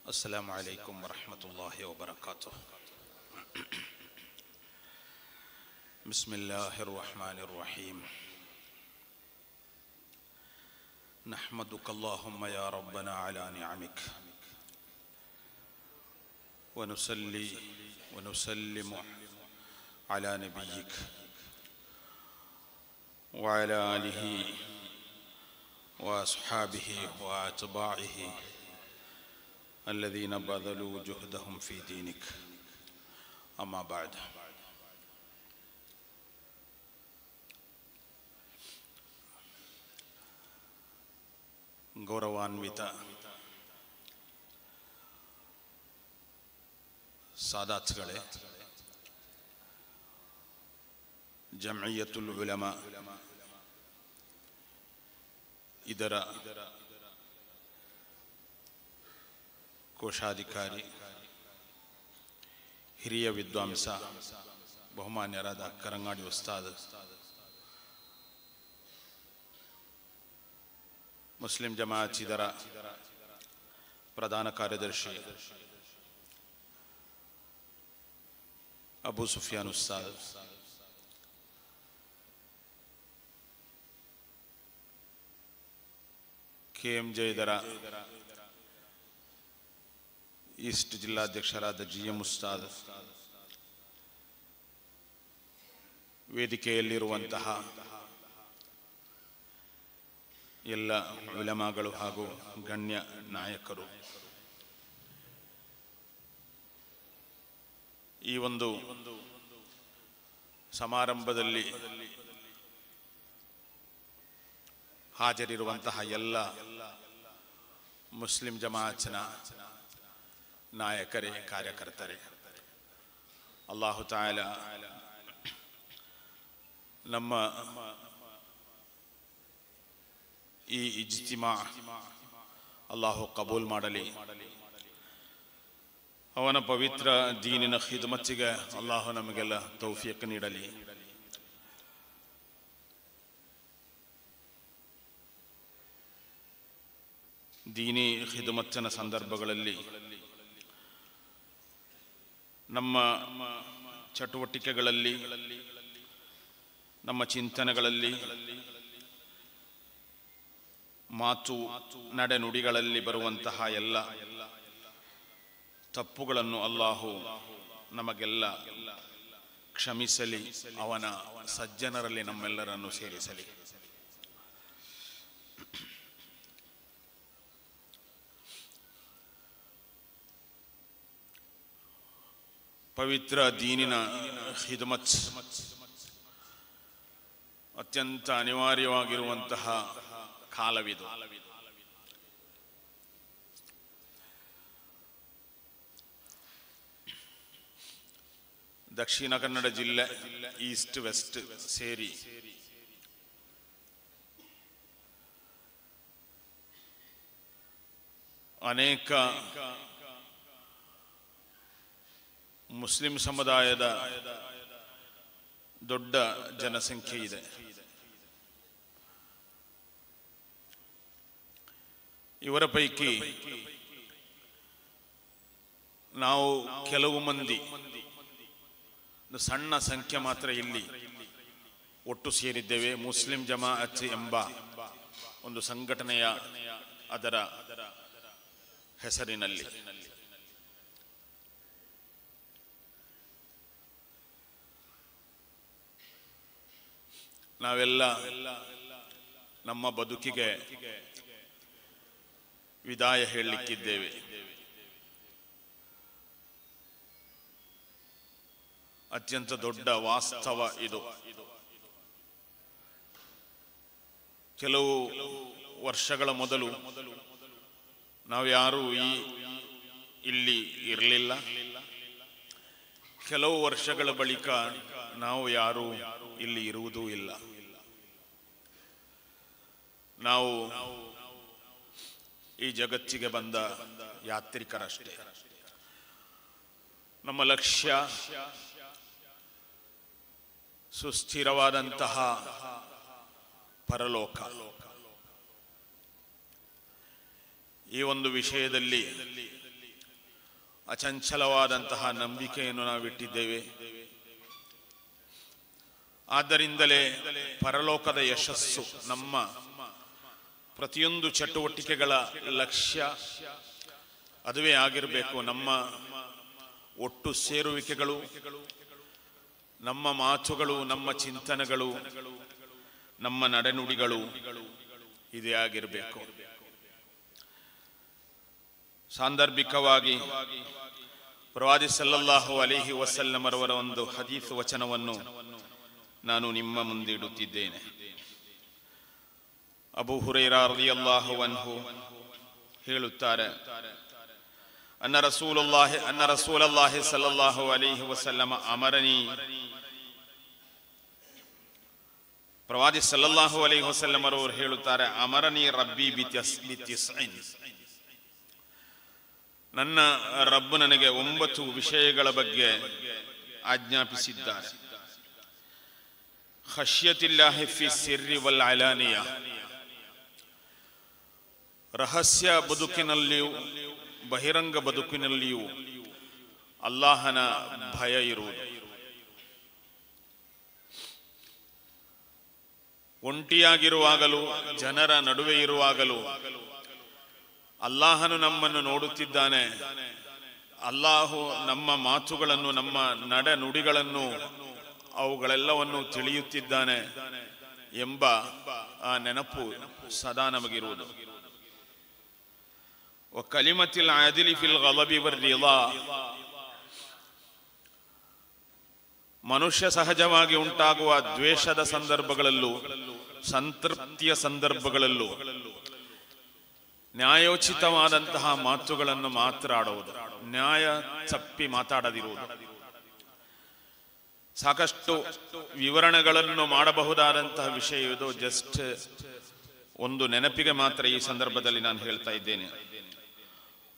السلام عليكم ورحمة الله وبركاته. بسم الله الرحمن الرحيم. نحمدك اللهم يا ربنا على نعمك ونصلي ونسلم على نبيك وعلى آله وأصحابه وأتباعه الذين بذلوا جهدهم في دينك. أما بعد. ಗೌರವಾನ್ವಿತ ಸಾದಾತ್ಗಳೇ, ಜಮ್ಇಯತುಲ್ ಉಲಮಾ ಇದರ ಕೋಶಾಧಿಕಾರಿ, ಹಿರಿಯ ವಿದ್ವಾಂಸ, ಬಹುಮಾನ್ಯರಾದ ಕರಂಗಾಡಿ ಉಸ್ತಾದ್, ಮುಸ್ಲಿಂ ಜಮಾಅತ್ ಇದರ ಪ್ರಧಾನ ಕಾರ್ಯದರ್ಶಿ ಅಬು ಸುಫಿಯಾನ್ ಉಸ್ತಾದ್, KMJ ಇದರ ಈಸ್ಟ್ ಜಿಲ್ಲಾಧ್ಯಕ್ಷರಾದ GM ಉಸ್ತಾದ್, ವೇದಿಕೆಯಲ್ಲಿರುವಂತಹ ಎಲ್ಲ ಉಲಮಾಗಳು ಹಾಗೂ ಗಣ್ಯ ನಾಯಕರು, ಈ ಒಂದು ಸಮಾರಂಭದಲ್ಲಿ ಹಾಜರಿರುವಂತಹ ಎಲ್ಲ ಮುಸ್ಲಿಂ ಜಮಾಅತ್ನ ನಾಯಕರೇ, ಕಾರ್ಯಕರ್ತರೇ, ಅಲ್ಲಾಹು ತಾಲ ನಮ್ಮ ಈ ಇಜ್ತಿಮಾ ಅಲ್ಲಾಹು ಕಬೂಲ್ ಮಾಡಲಿ. ಅವನ ಪವಿತ್ರ ದೀನಿನ ಖಿದ್ಮತ್ತಿಗೆ ಅಲ್ಲಾಹು ನಮಗೆಲ್ಲ ತೌಫೀಕ್ ನೀಡಲಿ. ದೀನಿ ಖಿದ್ಮತ್ತಿನ ಸಂದರ್ಭಗಳಲ್ಲಿ ನಮ್ಮ ಚಟುವಟಿಕೆಗಳಲ್ಲಿ, ನಮ್ಮ ಚಿಂತನೆಗಳಲ್ಲಿ, ಮಾತು ನಡೆನುಡಿಗಳಲ್ಲಿ ಬರುವಂತಹ ಎಲ್ಲ ತಪ್ಪುಗಳನ್ನು ಅಲ್ಲಾಹು ನಮಗೆಲ್ಲ ಕ್ಷಮಿಸಲಿ. ಅವನ ಸಜ್ಜನರಲ್ಲಿ ನಮ್ಮೆಲ್ಲರನ್ನು ಸೇರಿಸಲಿ. ಪವಿತ್ರ ದೀನಿನ ಖಿದ್ಮತ್ ಅತ್ಯಂತ ಅನಿವಾರ್ಯವಾಗಿರುವಂತಹ ಕಾಲವಿದು. ದಕ್ಷಿಣ ಕನ್ನಡ ಜಿಲ್ಲೆ ಈಸ್ಟ್ ವೆಸ್ಟ್ ಸೇರಿ ಅನೇಕ ಮುಸ್ಲಿಂ ಸಮುದಾಯದ ದೊಡ್ಡ ಜನಸಂಖ್ಯೆ ಇದೆ. ಇವರ ಪೈಕಿ ನಾವು ಕೆಲವು ಮಂದಿ, ಸಣ್ಣ ಸಂಖ್ಯೆ ಮಾತ್ರ ಇಲ್ಲಿ ಒಟ್ಟು ಸೇರಿದ್ದೇವೆ. ಮುಸ್ಲಿಂ ಜಮಾಅತ್ ಎಂಬ ಒಂದು ಸಂಘಟನೆಯ ಅದರ ಹೆಸರಿನಲ್ಲಿ ನಾವೆಲ್ಲ ನಮ್ಮ ಬದುಕಿಗೆ ವಿದಾಯ ಹೇಳಲಿಕ್ಕಿದ್ದೇವೆ. ಅತ್ಯಂತ ದೊಡ್ಡ ವಾಸ್ತವ ಇದು. ಕೆಲವು ವರ್ಷಗಳ ಮೊದಲು ನಾವು ಯಾರೂ ಇಲ್ಲಿ ಇರಲಿಲ್ಲ. ಕೆಲವು ವರ್ಷಗಳ ಬಳಿಕ ನಾವು ಯಾರೂ ಇಲ್ಲಿ ಇರುವುದೂ ಇಲ್ಲ. ನಾವು ಈ ಜಗತ್ತಿಗೆ ಬಂದ ಯಾತ್ರಿಕರಷ್ಟೇ. ನಮ್ಮ ಲಕ್ಷ್ಯ ಸುಸ್ಥಿರವಾದಂತಹ ಪರಲೋಕ. ಈ ಒಂದು ವಿಷಯದಲ್ಲಿ ಅಚಂಚಲವಾದಂತಹ ನಂಬಿಕೆಯನ್ನು ನಾವಿಟ್ಟಿದ್ದೇವೆ. ಆದ್ದರಿಂದಲೇ ಪರಲೋಕದ ಯಶಸ್ಸು ನಮ್ಮ ಪ್ರತಿಯೊಂದು ಚಟುವಟಿಕೆಗಳ ಲಕ್ಷ್ಯ ಅದುವೇ ಆಗಿರಬೇಕು. ನಮ್ಮ ಒಟ್ಟು ಸೇರುವಿಕೆಗಳು, ನಮ್ಮ ಮಾತುಗಳು, ನಮ್ಮ ಚಿಂತನೆಗಳು, ನಮ್ಮ ನಡೆನುಡಿಗಳು ಇದೇ ಆಗಿರಬೇಕು. ಸಾಂದರ್ಭಿಕವಾಗಿ ಪ್ರವಾದಿ ಸಲ್ಲಲ್ಲಾಹು ಅಲೈಹಿ ವಸಲ್ಲಮರವರ ಒಂದು ಹದೀಸ್ ವಚನವನ್ನು ನಾನು ನಿಮ್ಮ ಮುಂದೆ ಇಡುತ್ತಿದ್ದೇನೆ. ಅಬೂ ಹುರೈರಾ ರಲಿಯಲ್ಲಾಹು ಅನ್ಹು ಹೇಳುತ್ತಾರೆ, ಅನ್ನ ರಸೂಲುಲ್ಲಾಹಿ ಸಲ್ಲಲ್ಲಾಹು ಅಲೈಹಿ ವಸಲ್ಲಮ ಅಮರನಿ, ಪ್ರವಾದಿ ಸಲ್ಲಲ್ಲಾಹು ಅಲೈಹಿ ವಸಲ್ಲಮರವರು ಹೇಳುತ್ತಾರೆ, ಅಮರನಿ ರಬ್ಬಿ ಬಿತಿಸ್ಐನ್, ನನ್ನ ರಬ್ಬು ನನಗೆ 9 ವಿಷಯಗಳ ಬಗ್ಗೆ ಆಜ್ಞಾಪಿಸಿದ್ದಾರೆ. ಖಶ್ಯತಿಲ್ಲಾಹಿ ಫಿ ಸಿರ್ರಿ ವಲ್ ಅಲಾನಿಯಾ, ರಹಸ್ಯ ಬದುಕಿನಲ್ಲಿಯೂ ಬಹಿರಂಗ ಬದುಕಿನಲ್ಲಿಯೂ ಅಲ್ಲಾಹನ ಭಯ ಇರುವುದು. ಒಂಟಿಯಾಗಿರುವಾಗಲೂ ಜನರ ನಡುವೆ ಇರುವಾಗಲೂ ಅಲ್ಲಾಹನು ನಮ್ಮನ್ನು ನೋಡುತ್ತಿದ್ದಾನೆ. ಅಲ್ಲಾಹು ನಮ್ಮ ಮಾತುಗಳನ್ನು, ನಮ್ಮ ನಡೆ ನುಡಿಗಳನ್ನು, ಅವುಗಳೆಲ್ಲವನ್ನು ತಿಳಿಯುತ್ತಿದ್ದಾನೆ ಎಂಬ ಆ ನೆನಪು ಸದಾ ನಮಗಿರುವುದು. ಕಲಿಮತಿಲ್ ಆದಿಲಿ ಫಿಲ್ ಗಲಬಿ ವರ್ರಿದಾ, ಮನುಷ್ಯ ಸಹಜವಾಗಿ ಉಂಟಾಗುವ ದ್ವೇಷದ ಸಂದರ್ಭಗಳಲ್ಲೂ ಸಂತೃಪ್ತಿಯ ಸಂದರ್ಭಗಳಲ್ಲೂ ನ್ಯಾಯೋಚಿತವಾದಂತಹ ಮಾತುಗಳನ್ನು ಮಾತ್ರ ಆಡುವುದು, ನ್ಯಾಯ ತಪ್ಪಿ ಮಾತಾಡದಿರುವುದು. ಸಾಕಷ್ಟು ವಿವರಣೆಗಳನ್ನು ಮಾಡಬಹುದಾದಂತಹ ವಿಷಯ ಇದು. ಜಸ್ಟ್ ಒಂದು ನೆನಪಿಗೆ ಮಾತ್ರ ಈ ಸಂದರ್ಭದಲ್ಲಿ ನಾನು ಹೇಳ್ತಾ ಇದ್ದೇನೆ.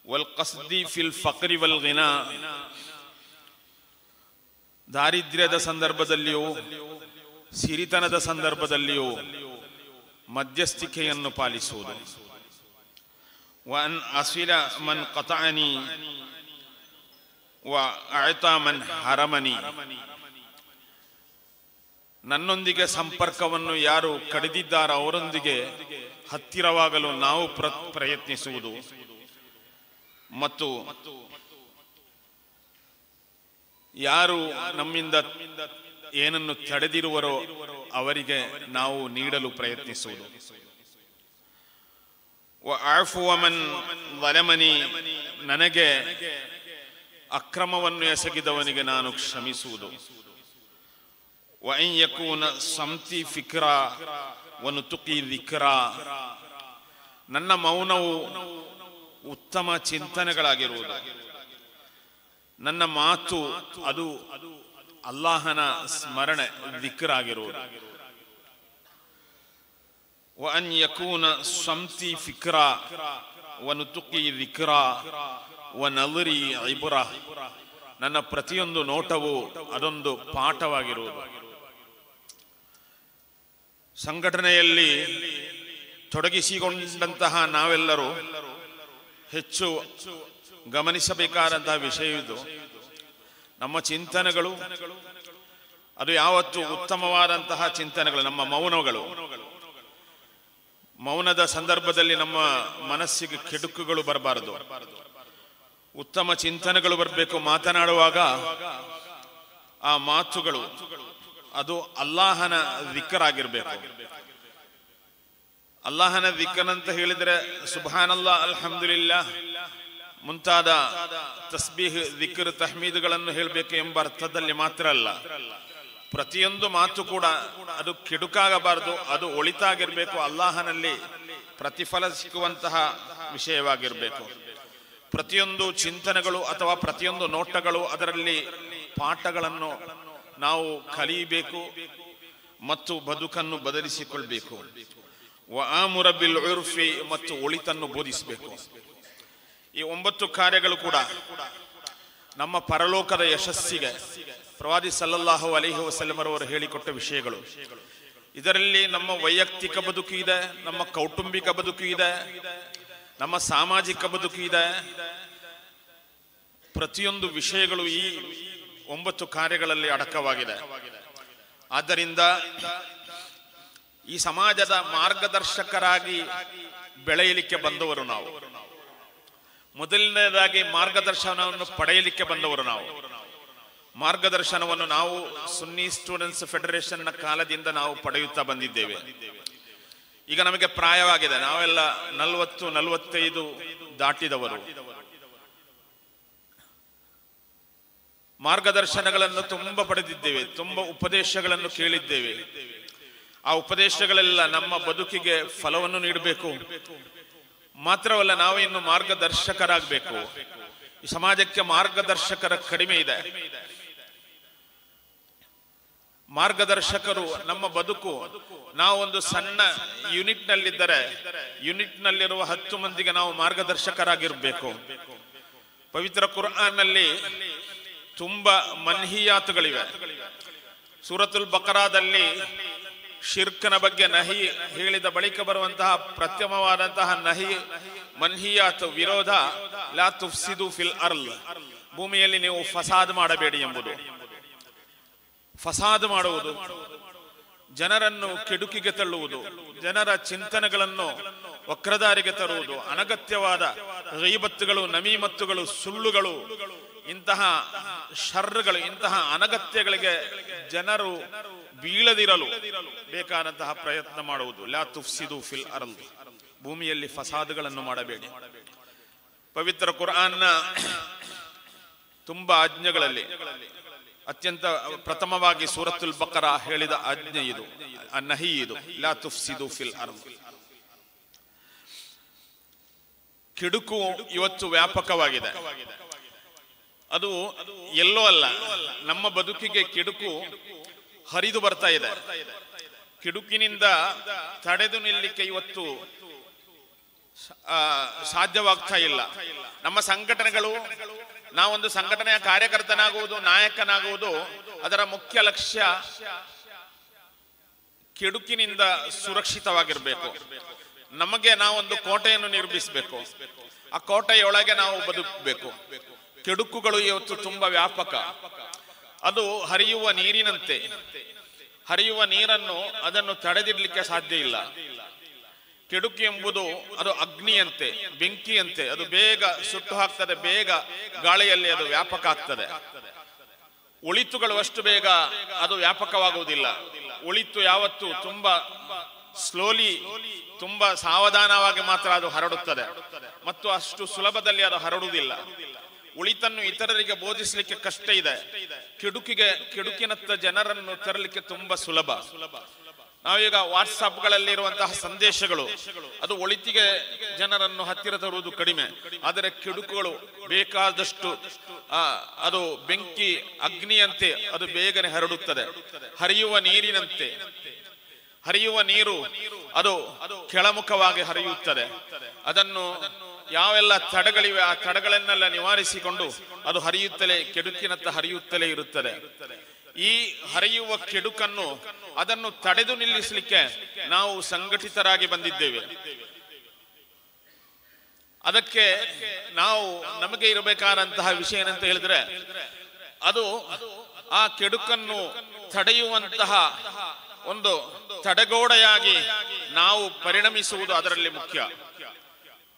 ವಲ್ ಕಸ್ದಿ ಫಿಲ್ ಫಕ್ರಿ ವಲ್ ಗಿನಾ, ದಾರಿದ್ರ್ಯದ ಸಂದರ್ಭದಲ್ಲಿಯೂ ಸಿರಿತನದ ಸಂದರ್ಭದಲ್ಲಿಯೂ ಮಧ್ಯಸ್ಥಿಕೆಯನ್ನು ಪಾಲಿಸುವುದು. ವನ್ ಅಸಿಲ ಮನ್ ಕತಾನಿ ವ ಅಅತಾ ಮನ್ ಹರಮನಿ, ನನ್ನೊಂದಿಗೆ ಸಂಪರ್ಕವನ್ನು ಯಾರು ಕಡಿದಿದ್ದಾರೋ ಅವರೊಂದಿಗೆ ಹತ್ತಿರವಾಗಲು ನಾವು ಪ್ರಯತ್ನಿಸುವುದು. ಮತ್ತು ಯಾರು ನಮ್ಮಿಂದ ಏನನ್ನು ತಡೆದಿರುವರೋ ಅವರಿಗೆ ನಾವು ನೀಡಲು ಪ್ರಯತ್ನಿಸುವುದು. ವಅಫು ವಮನ್ ಝಲಮನಿ, ನನಗೆ ಅಕ್ರಮವನ್ನು ಎಸಗಿದವನಿಗೆ ನಾನು ಕ್ಷಮಿಸುವುದು. ವಅನ್ ಯಕೂನ ಸಂತಿ ಫಿಕ್ರಾ ವನುತುಕಿ ದಿಕ್ರಾ, ನನ್ನ ಮೌನವು ಉತ್ತಮ ಚಿಂತನೆಗಳಾಗಿರುವುದು, ನನ್ನ ಮಾತು ಅದು ಅಲ್ಲಾಹನ ಸ್ಮರಣೆ ದಿಕ್ರ್ ಆಗಿರುವುದು. ವಅನ್ ಯಕೂನ ಸಂತಿ ಫಿಕ್ರಾ ವನುತುಕಿ ದಿಕ್ರಾ ವನದರಿ ಇಬ್ರಾ, ನನ್ನ ಪ್ರತಿಯೊಂದು ನೋಟವು ಅದೊಂದು ಪಾಠವಾಗಿರುವುದು. ಸಂಘಟನೆಯಲ್ಲಿ ತೊಡಗಿಸಿಕೊಂಡಂತಹ ನಾವೆಲ್ಲರೂ ಹೆಚ್ಚು ಗಮನಿಸಬೇಕಾದಂತಹ ವಿಷಯ ಇದು. ನಮ್ಮ ಚಿಂತನೆಗಳು ಅದು ಯಾವತ್ತು ಉತ್ತಮವಾದಂತಹ ಚಿಂತನೆಗಳು, ನಮ್ಮ ಮೌನಗಳು. ಮೌನದ ಸಂದರ್ಭದಲ್ಲಿ ನಮ್ಮ ಮನಸ್ಸಿಗೆ ಕೆಡುಕುಗಳು ಬರಬಾರದು, ಉತ್ತಮ ಚಿಂತನೆಗಳು ಬರಬೇಕು. ಮಾತನಾಡುವಾಗ ಆ ಮಾತುಗಳು ಅದು ಅಲ್ಲಾಹನ ದಿಕ್ರ್ ಆಗಿರಬೇಕು. ಅಲ್ಲಾಹನ ದಿಕ್ರ್ ಅಂತ ಹೇಳಿದರೆ ಸುಬ್ಹಾನಲ್ಲಾ, ಅಲ್ಹಮ್ದುಲಿಲ್ಲಾಹ್ ಮುಂತಾದ ತಸ್ಬೀಹ್, ದಿಕ್ರ್, ತಹ್ಮೀದ್ಗಳನ್ನು ಹೇಳಬೇಕು ಎಂಬ ಅರ್ಥದಲ್ಲಿ ಮಾತ್ರ ಅಲ್ಲ. ಪ್ರತಿಯೊಂದು ಮಾತು ಕೂಡ ಅದು ಕೆಡುಕಾಗಬಾರದು, ಅದು ಒಳಿತಾಗಿರ್ಬೇಕು, ಅಲ್ಲಾಹನಲ್ಲಿ ಪ್ರತಿಫಲ ಸಿಕ್ಕುವಂತಹ ವಿಷಯವಾಗಿರಬೇಕು. ಪ್ರತಿಯೊಂದು ಚಿಂತನೆಗಳು ಅಥವಾ ಪ್ರತಿಯೊಂದು ನೋಟಗಳು ಅದರಲ್ಲಿ ಪಾಠಗಳನ್ನು ನಾವು ಕಲಿಯಬೇಕು ಮತ್ತು ಬದುಕನ್ನು ಬದಲಿಸಿಕೊಳ್ಬೇಕು. ವಆಮುರ ಬಿಲ್ ಉರ್ಫಿ, ಮತ್ತು ಒಳಿತನ್ನು ಬೋಧಿಸಬೇಕು. ಈ 9 ಕಾರ್ಯಗಳು ಕೂಡ ನಮ್ಮ ಪರಲೋಕದ ಯಶಸ್ಸಿಗೆ ಪ್ರವಾದಿ ಸಲ್ಲಲ್ಲಾಹು ಅಲೈಹಿ ವಸಲ್ಲಮರವರು ಹೇಳಿಕೊಟ್ಟ ವಿಷಯಗಳು. ಇದರಲ್ಲಿ ನಮ್ಮ ವೈಯಕ್ತಿಕ ಬದುಕು ಇದೆ, ನಮ್ಮ ಕೌಟುಂಬಿಕ ಬದುಕು ಇದೆ, ನಮ್ಮ ಸಾಮಾಜಿಕ ಬದುಕು ಇದೆ. ಪ್ರತಿಯೊಂದು ವಿಷಯಗಳು ಈ 9 ಕಾರ್ಯಗಳಲ್ಲಿ ಅಡಕವಾಗಿದೆ. ಆದ್ದರಿಂದ ಈ ಸಮಾಜದ ಮಾರ್ಗದರ್ಶಕರಾಗಿ ಬೆಳೆಯಲಿಕ್ಕೆ ಬಂದವರು ನಾವು. ಮೊದಲನೇದಾಗಿ ಮಾರ್ಗದರ್ಶನವನ್ನು ಪಡೆಯಲಿಕ್ಕೆ ಬಂದವರು ನಾವು. ಮಾರ್ಗದರ್ಶನವನ್ನು ನಾವು ಸುನ್ನಿ ಸ್ಟೂಡೆಂಟ್ಸ್ ಫೆಡರೇಷನ್ನ ಕಾಲದಿಂದ ನಾವು ಪಡೆಯುತ್ತಾ ಬಂದಿದ್ದೇವೆ. ಈಗ ನಮಗೆ ಪ್ರಾಯವಾಗಿದೆ, ನಾವೆಲ್ಲ 40-45 ದಾಟಿದವರು. ಮಾರ್ಗದರ್ಶನಗಳನ್ನು ತುಂಬ ಪಡೆದಿದ್ದೇವೆ, ತುಂಬ ಉಪದೇಶಗಳನ್ನು ಕೇಳಿದ್ದೇವೆ. ಆ ಉಪದೇಶಗಳೆಲ್ಲ ನಮ್ಮ ಬದುಕಿಗೆ ಫಲವನ್ನು ನೀಡಬೇಕು. ಮಾತ್ರವಲ್ಲ, ನಾವು ಇನ್ನು ಮಾರ್ಗದರ್ಶಕರಾಗಬೇಕು. ಈ ಸಮಾಜಕ್ಕೆ ಮಾರ್ಗದರ್ಶಕರ ಕಡಿಮೆ ಇದೆ. ಮಾರ್ಗದರ್ಶಕರು ನಮ್ಮ ಬದುಕು, ನಾವೊಂದು ಸಣ್ಣ ಯೂನಿಟ್ ನಲ್ಲಿದ್ದರೆ ಯೂನಿಟ್ ನಲ್ಲಿರುವ 10 ಮಂದಿಗೆ ನಾವು ಮಾರ್ಗದರ್ಶಕರಾಗಿರ್ಬೇಕು. ಪವಿತ್ರ ಕುರ್ಆನ್ ನಲ್ಲಿ ತುಂಬಾ ಮನ್ಹಿಯಾತುಗಳಿವೆ. ಸೂರತುಲ್ ಬಕರಾದಲ್ಲಿ ಶಿರ್ಕನ ಬಗ್ಗೆ ನಹಿ ಹೇಳಿದ ಬಳಿಕ ಬರುವಂತಹ ಪ್ರಥಮವಾದಂತಹ ನಹಿ ಮನ್ಹಿಯಾತ್ ವಿರೋಧ, ಲಾ ತುಫ್ಸಿದು ಫಿಲ್ ಅರ್ಲ್, ಭೂಮಿಯಲ್ಲಿ ನೀವು ಫಸಾದ್ ಮಾಡಬೇಡಿ ಎಂಬುದು. ಫಸಾದ್ ಮಾಡುವುದು, ಜನರನ್ನು ಕೆಡುಕಿಗೆ ತಳ್ಳುವುದು, ಜನರ ಚಿಂತನೆಗಳನ್ನು ವಕ್ರದಾರಿಗೆ ತರುವುದು, ಅನಗತ್ಯವಾದ ಗೀಬತ್ತುಗಳು, ನಮೀಮತ್ತುಗಳು, ಸುಳ್ಳುಗಳು, ಇಂತಹ ಶರ್ಗಳು, ಇಂತಹ ಅನಗತ್ಯಗಳಿಗೆ ಜನರು ಬೀಳದಿರಲು ಬೇಕಾದಂತಹ ಪ್ರಯತ್ನ ಮಾಡುವುದು. ಲಾ ತುಫ್ಸಿದು ಫಿಲ್ ಅರ್ಲ್, ಭೂಮಿಯಲ್ಲಿ ಫಸಾದ್ಗಳನ್ನು ಮಾಡಬೇಡಿ. ಪವಿತ್ರ ಕುರ್ಆನ್ನ ತುಂಬಾ ಆಜ್ಞೆಗಳಲ್ಲಿ ಅತ್ಯಂತ ಪ್ರಥಮವಾಗಿ ಸೂರತುಲ್ ಬಕರಾ ಹೇಳಿದ ಆಜ್ಞೆ ಇದು, ನಹಿ ಇದು, ಲಾ ತುಫ್ಸಿದು ಫಿಲ್ ಅರ್ಲ್. ಕೆಡುಕು ಇವತ್ತು ವ್ಯಾಪಕವಾಗಿದೆ. ಅದು ಎಲ್ಲೋ ಅಲ್ಲ, ನಮ್ಮ ಬದುಕಿಗೆ ಕೆಡುಕು ಹರಿದು ಬರ್ತಾ ಇದೆ. ಕೆಡುಕಿನಿಂದ ತಡೆದು ನಿಲ್ಲಲಿಕ್ಕೆ ಇವತ್ತು ಸಾಧ್ಯವಾಗ್ತಾ ಇಲ್ಲ. ನಮ್ಮ ಸಂಘಟನೆಗಳು, ನಾವೊಂದು ಸಂಘಟನೆಯ ಕಾರ್ಯಕರ್ತನಾಗುವುದು, ನಾಯಕನಾಗುವುದು, ಅದರ ಮುಖ್ಯ ಲಕ್ಷ್ಯ ಕೆಡುಕಿನಿಂದ ಸುರಕ್ಷಿತವಾಗಿರ್ಬೇಕು. ನಮಗೆ ನಾವೊಂದು ಕೋಟೆಯನ್ನು ನಿರ್ಮಿಸಬೇಕು, ಆ ಕೋಟೆಯೊಳಗೆ ನಾವು ಬದುಕಬೇಕು. ಕೆಡುಕುಗಳು ಇವತ್ತು ತುಂಬಾ ವ್ಯಾಪಕ. ಅದು ಹರಿಯುವ ನೀರಿನಂತೆ. ಹರಿಯುವ ನೀರನ್ನು ಅದನ್ನು ತಡೆದಿಡ್ಲಿಕ್ಕೆ ಸಾಧ್ಯ ಇಲ್ಲ. ಕೆಡುಕು ಎಂಬುದು ಅದು ಅಗ್ನಿಯಂತೆ, ಬೆಂಕಿಯಂತೆ, ಅದು ಬೇಗ ಸುಟ್ಟು ಹಾಕ್ತದೆ, ಬೇಗ ಗಾಳಿಯಲ್ಲಿ ಅದು ವ್ಯಾಪಕ ಆಗ್ತದೆ. ಒಳಿತುಗಳು ಅಷ್ಟು ಬೇಗ ಅದು ವ್ಯಾಪಕವಾಗುವುದಿಲ್ಲ. ಒಳಿತು ಯಾವತ್ತು ತುಂಬಾ ಸ್ಲೋಲಿ, ತುಂಬಾ ಸಾವಧಾನವಾಗಿ ಮಾತ್ರ ಅದು ಹರಡುತ್ತದೆ, ಮತ್ತು ಅಷ್ಟು ಸುಲಭದಲ್ಲಿ ಅದು ಹರಡುವುದಿಲ್ಲ. ಒಳಿತನ್ನು ಇತರರಿಗೆ ಬೋಧಿಸಲಿಕ್ಕೆ ಕಷ್ಟ ಇದೆ. ಕೆಡುಕಿನತ್ತ ಜನರನ್ನು ತರಲಿಕ್ಕೆ ತುಂಬಾ ಸುಲಭ. ನಾವೀಗ ವಾಟ್ಸಾಪ್ಗಳಲ್ಲಿ ಇರುವಂತಹ ಸಂದೇಶಗಳು, ಅದು ಒಳಿತಿಗೆ ಜನರನ್ನು ಹತ್ತಿರ ತರುವುದು ಕಡಿಮೆ, ಆದರೆ ಕೆಡುಕುಗಳು ಬೇಕಾದಷ್ಟು ಅದು ಬೆಂಕಿ ಅಗ್ನಿಯಂತೆ ಅದು ಬೇಗನೆ ಹರಡುತ್ತದೆ. ಹರಿಯುವ ನೀರಿನಂತೆ. ಹರಿಯುವ ನೀರು ಅದು ಕೆಳಮುಖವಾಗಿ ಹರಿಯುತ್ತದೆ. ಅದನ್ನು ಯಾವೆಲ್ಲ ತಡೆಗಳಿವೆ ಆ ತಡೆಗಳನ್ನೆಲ್ಲ ನಿವಾರಿಸಿಕೊಂಡು ಅದು ಹರಿಯುತ್ತಲೇ, ಕೆಡುಕಿನತ್ತ ಹರಿಯುತ್ತಲೇ ಇರುತ್ತದೆ. ಈ ಹರಿಯುವ ಕೆಡುಕನ್ನು ಅದನ್ನು ತಡೆದು ನಿಲ್ಲಿಸಲಿಕ್ಕೆ ನಾವು ಸಂಘಟಿತರಾಗಿ ಬಂದಿದ್ದೇವೆ. ಅದಕ್ಕೆ ನಾವು ನಮಗೆ ಇರಬೇಕಾದಂತಹ ವಿಷಯ ಏನಂತ ಹೇಳಿದ್ರೆ, ಅದು ಆ ಕೆಡುಕನ್ನು ತಡೆಯುವಂತಹ ಒಂದು ತಡೆಗೋಡೆಯಾಗಿ ನಾವು ಪರಿಣಮಿಸುವುದು ಅದರಲ್ಲಿ ಮುಖ್ಯ.